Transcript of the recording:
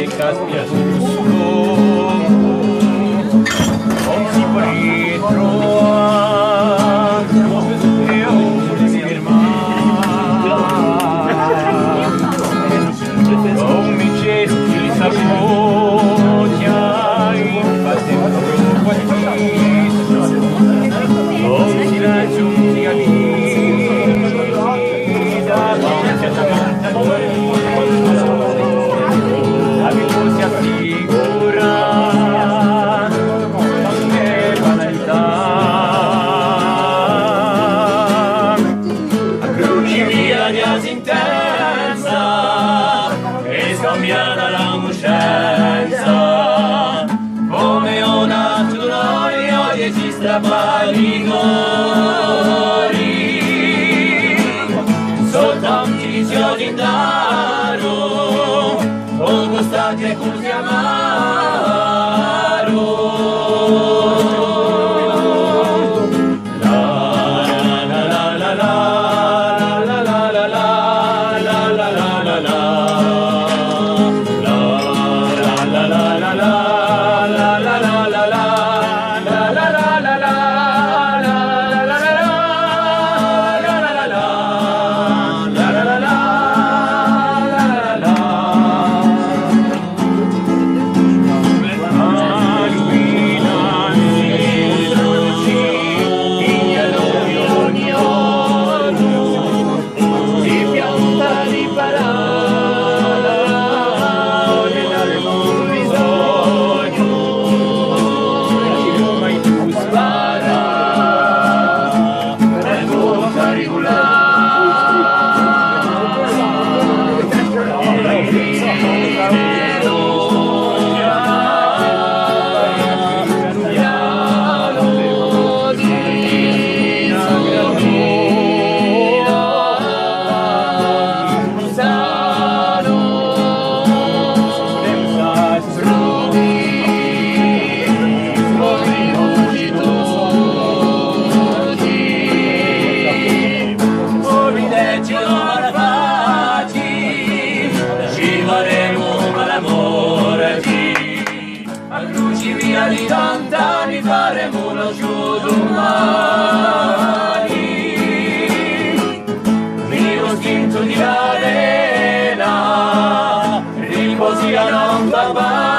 de caspia busco, non si può ritrovare e offrirmi non mi cerchi s'appoggia infatti non si raggiungi a vita amico si assicura non è banalità via di intensa e scambiata la coscienza come una noia che si strappa i rigori soltanto iniziati in daro con costante e così amaro di lontani faremo lo show domani vivo stinto di arena riposi a non va